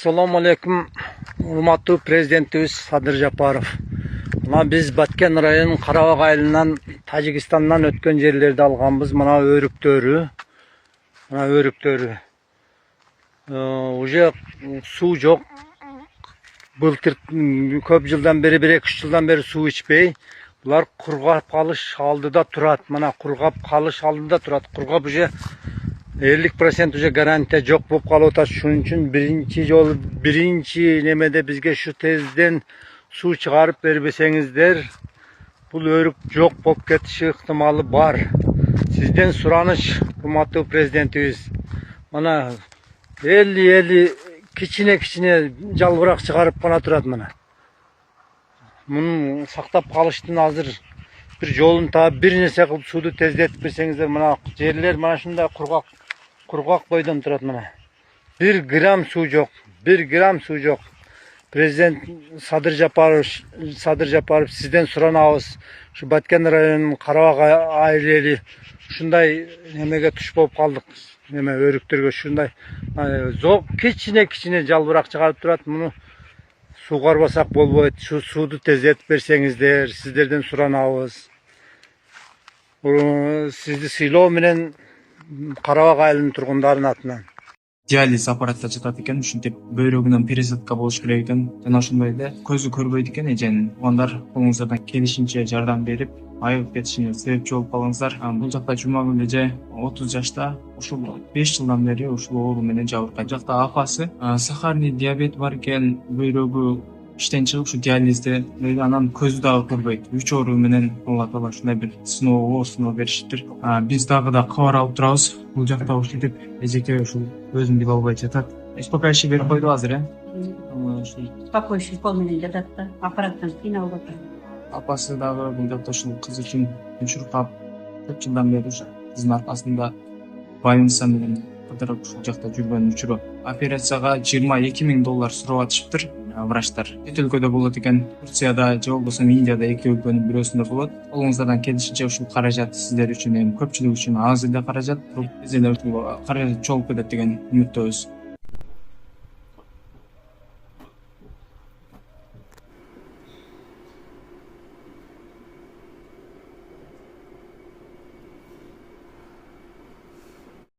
Assalamu alaikum. Урматтуу президентибиз Садыр Жапаров. Мына биз Баткен районунун Карабак айылынан Тажикстандан өткөн жерлерди алганбыз. Мына өрүктөрү. Уже суу жок. Былтыр көп жылдан бери, 1-2 жылдан бери суу ичпей, булар кургап калыш алдыда турат. Мына кургап калыш алдыда турат. Кургап уже 50% уже гарантия жок болуп калып атат. Шунун үчүн биринчи немеде бизге şu тезден суу чыгарып бербесеңиздер, бул өрүк жок болуп кетиши ыктымалы бар. Сизден сураныч, урматтуу президентибиз. Мына эли кичине жалбырак чыгарып гана турат мына. Муну сактап калыштын азыр bir жолун таап, бир нерсе кылып сууду тездетип берсеңиздер, мына жерлер мына ушундай кургак бойдон турат мына. 1 грамм суу жок, 1 грамм суу жок. Президент Садыр Жапаров сизден суранабыз. Şu Баткен районунун Карабак айыл ушундай немеге туш болуп калдык. Неме өрүктөргө ушундай кичине жалбырак чыгарып турат. Муну сугарбасак болбойт. Şu сууду тездетип берсеңиздер, сиздерден суранабыз. Сизди сыйлоо менен Карабак айылынын тургундарынын атынан. Диализ аппаратта жатат экен, ушинтип бөйрөгүнөн пересадка болуш керек экен. Жана ошондой эле көзү көрбөйт экен эженин. Оңдар колуңуздардан келишинче жардам берип, айыгып кетишине себепчи болуп калыңыздар. Бул жакта Жумагүл эже 30 жашта, ушул 5 жылдан бери ушул оору менен жабыркайт. Жакта апасы сахарный диабет бар экен, бөйрөгү иштен чыгып ушу диализде, анан көзү дагы көрбөйт. 3 оору менен Алла таала ушундай бир сыноо беришиптир. Биз дагы кабар алып турабыз. Бул жакта ушинтип эжеке ушул өзүн биле албай жатат. Успокаивающий берип койду азыр, Успокоивающий кол менен жатат да, аппараттан кыйналып атат. Апасы дагы бул жакта ушул кыз үчүн чуркап, көп жылдан бери кыздын аркасында больница менен кыдырып ушул жакта жүргөн учуру. Операцияга $22,000 сурап атышыптыр врачтар. Чет өлкөдө болот экен, Турцияда же болбосо Индияда, 2 өлкөнүн бирөөсүндө болот. Колуңуздардан келишинче ушул каражат сиздер үчүн, көпчүлүк үчүн аз эле каражат, биз эле ушул каражат чогулуп кетет деген үмүттөбүз.